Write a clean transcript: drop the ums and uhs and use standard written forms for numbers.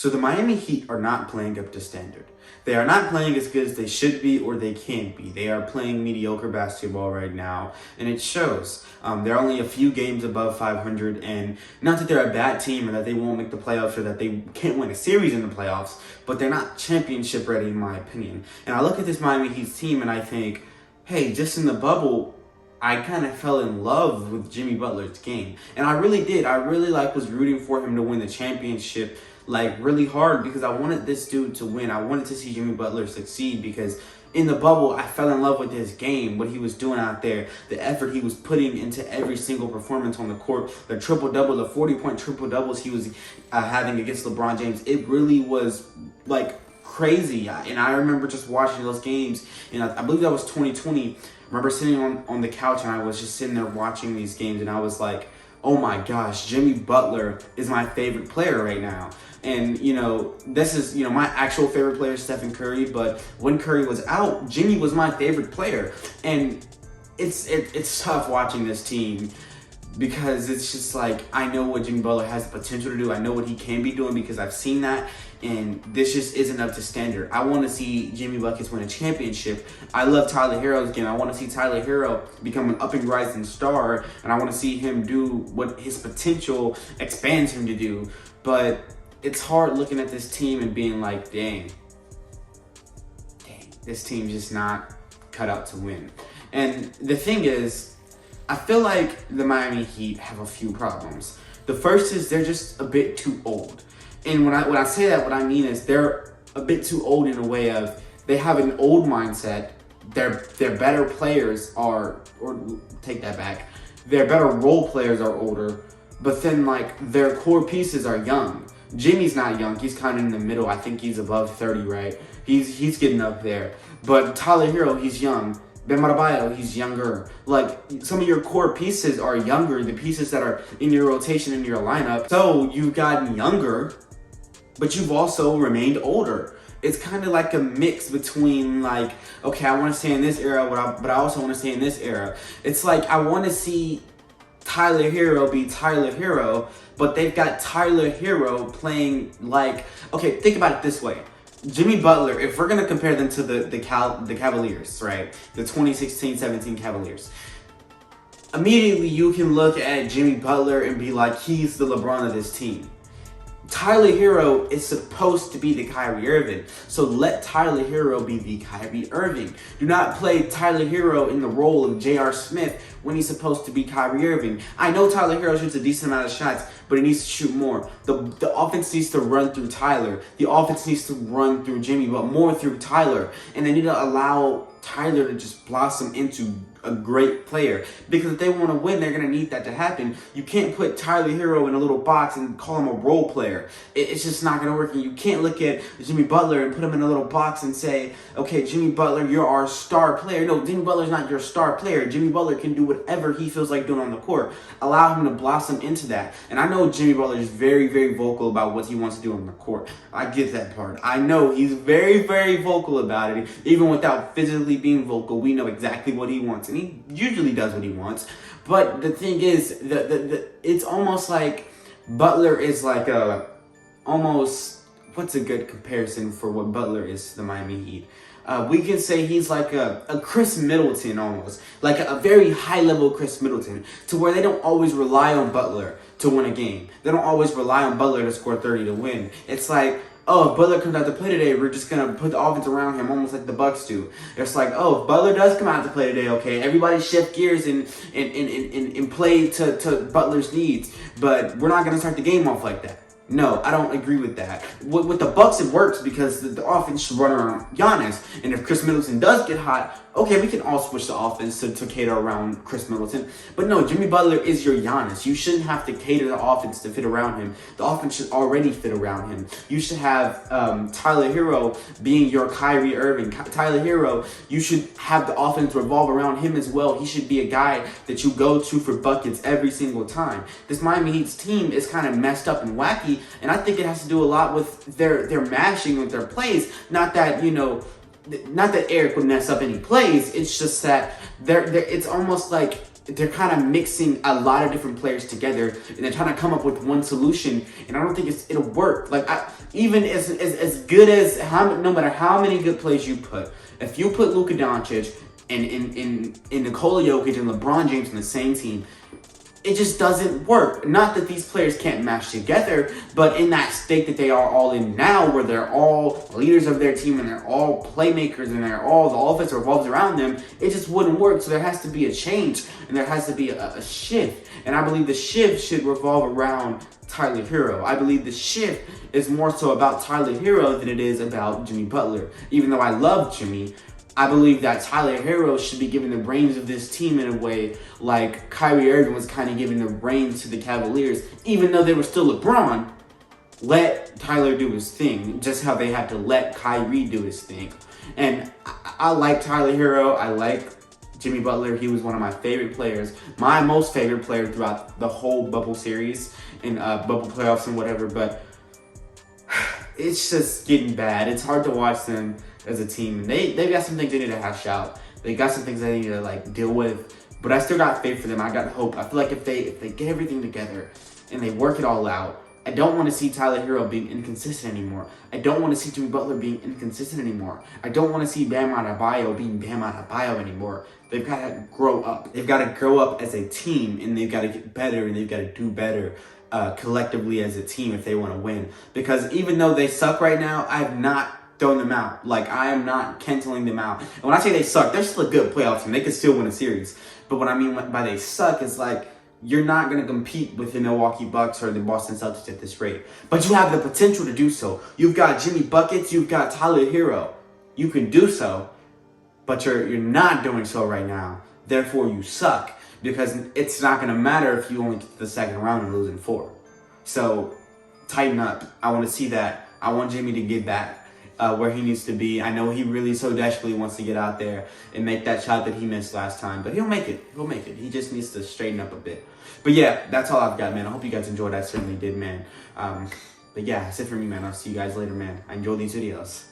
So the Miami Heat are not playing up to standard. They are not playing as good as they should be or they can be. They are playing mediocre basketball right now, and it shows. They're only a few games above 500, and not that they're a bad team or that they won't make the playoffs or that they can't win a series in the playoffs, but they're not championship ready in my opinion. And I look at this Miami Heat team and I think, hey, just in the bubble, I kind of fell in love with Jimmy Butler's game. And I really did. I really was rooting for him to win the championship really hard because I wanted this dude to win. I wanted to see Jimmy Butler succeed because in the bubble, I fell in love with his game, what he was doing out there, the effort he was putting into every single performance on the court, the triple-double, the 40-point triple-doubles he was having against LeBron James. It really was crazy. And I remember just watching those games, and I believe that was 2020. I remember sitting on the couch and I was just sitting there watching these games and I was like, oh my gosh, Jimmy Butler is my favorite player right now. And, this is, my actual favorite player is Stephen Curry, but when Curry was out, Jimmy was my favorite player. And it's tough watching this team because it's just I know what Jimmy Butler has the potential to do. I know what he can be doing because I've seen that. And this just isn't up to standard. I want to see Jimmy Buckets win a championship. I love Tyler Hero's game. I want to see Tyler Hero become an up and rising star. And I want to see him do what his potential expands him to do. But it's hard looking at this team and being like, dang, this team's just not cut out to win. And the thing is, I feel like the Miami Heat have a few problems. The first is they're just a bit too old. And when I say that, what I mean is they're a bit too old in a way of they have an old mindset. Their better players are, or take that back, their better role players are older, but then their core pieces are young. Jimmy's not young. He's kind of in the middle. I think he's above 30, right? He's getting up there. But Tyler Hero, he's young. Bam Adebayo, he's younger. Some of your core pieces are younger, the pieces that are in your rotation, in your lineup. So you've gotten younger, but you've also remained older. It's kind of like a mix between okay, I want to stay in this era, but I also want to stay in this era. It's I want to see Tyler Hero be Tyler Hero, but they've got Tyler Hero playing okay, think about it this way. Jimmy Butler, if we're going to compare them to the Cavaliers, right? The 2016-17 Cavaliers. Immediately you can look at Jimmy Butler and be like, he's the LeBron of this team. Tyler Hero is supposed to be the Kyrie Irving, so let Tyler Hero be the Kyrie Irving. Do not play Tyler Hero in the role of J.R. Smith when he's supposed to be Kyrie Irving. I know Tyler Hero shoots a decent amount of shots, but he needs to shoot more. The offense needs to run through Tyler. The offense needs to run through Jimmy, but more through Tyler. And they need to allow Tyler to just blossom into a great player, because if they want to win, they're going to need that to happen. You can't put Tyler Hero in a little box and call him a role player. It's just not going to work. And you can't look at Jimmy Butler and put him in a little box and say, okay, Jimmy Butler, you're our star player. No, Jimmy Butler's not your star player. Jimmy Butler can do whatever he feels like doing on the court. Allow him to blossom into that. And I know Jimmy Butler is very, very vocal about what he wants to do on the court. I get that part. I know he's very, very vocal about it. Even without physically being vocal, we know exactly what he wants. And he usually does what he wants. But the thing is, it's almost like Butler is what's a good comparison for what Butler is to the Miami Heat? We can say he's like a Chris Middleton almost. Like a very high-level Chris Middleton, to where they don't always rely on Butler to win a game. They don't always rely on Butler to score 30 to win. It's like, oh, if Butler comes out to play today, we're just going to put the offense around him almost like the Bucks do. It's like, oh, if Butler does come out to play today, okay, everybody shift gears and play to Butler's needs. But we're not going to start the game off like that. No, I don't agree with that. With the Bucks, it works because the offense should run around Giannis. And if Chris Middleton does get hot, okay, we can all switch the offense to cater around Chris Middleton. But no, Jimmy Butler is your Giannis. You shouldn't have to cater the offense to fit around him. The offense should already fit around him. You should have Tyler Hero being your Kyrie Irving. Tyler Hero, you should have the offense revolve around him as well. He should be a guy that you go to for buckets every single time. This Miami Heat's team is kind of messed up and wacky, and I think it has to do a lot with their mashing with their plays. Not that, not that Eric would mess up any plays. It's just that it's almost like they're kind of mixing a lot of different players together, and they're trying to come up with one solution. And I don't think it'll work. Like even as good as no matter how many good players you put, if you put Luka Doncic and in Nikola Jokic and LeBron James on the same team, it just doesn't work. Not that these players can't match together, but in that state that they are all in now, where they're all leaders of their team and they're all playmakers and they're all, the offense revolves around them, it just wouldn't work. So there has to be a change and there has to be a shift. And I believe the shift should revolve around Tyler Hero. I believe the shift is more so about Tyler Hero than it is about Jimmy Butler. Even though I love Jimmy, I believe that Tyler Hero should be given the reins of this team in a way like Kyrie Irving was kind of giving the reins to the Cavaliers. Even though they were still LeBron, let Tyler do his thing, just how they had to let Kyrie do his thing. And I like Tyler Hero. I like Jimmy Butler. He was one of my favorite players, my most favorite player throughout the whole bubble series and bubble playoffs and whatever. But it's just getting bad. It's hard to watch them as a team. They've got some things they need to hash out. They got some things they need to like deal with. But I still got faith for them. I got hope. I feel like if they get everything together and they work it all out, I don't want to see Tyler Hero being inconsistent anymore. I don't want to see Jimmy Butler being inconsistent anymore. I don't want to see Bam Adebayo being Bam Adebayo anymore. They've got to grow up. They've got to grow up as a team, and they've got to get better, and they've got to do better collectively as a team if they want to win. Because even though they suck right now, I have not thrown them out. Like, I am not canceling them out. And when I say they suck, they're still a good playoff team. They could still win a series. But what I mean by they suck is like, you're not going to compete with the Milwaukee Bucks or the Boston Celtics at this rate. But you have the potential to do so. You've got Jimmy Buckets. You've got Tyler Hero. You can do so. But you're not doing so right now. Therefore, you suck. Because it's not going to matter if you only get to the second round and lose in 4. So, tighten up. I want to see that. I want Jimmy to get back where he needs to be. I know he really so desperately wants to get out there and make that shot that he missed last time. But he'll make it. He'll make it. He just needs to straighten up a bit. But yeah, that's all I've got, man. I hope you guys enjoyed. I certainly did, man. But yeah, that's it for me, man. I'll see you guys later, man. I enjoy these videos.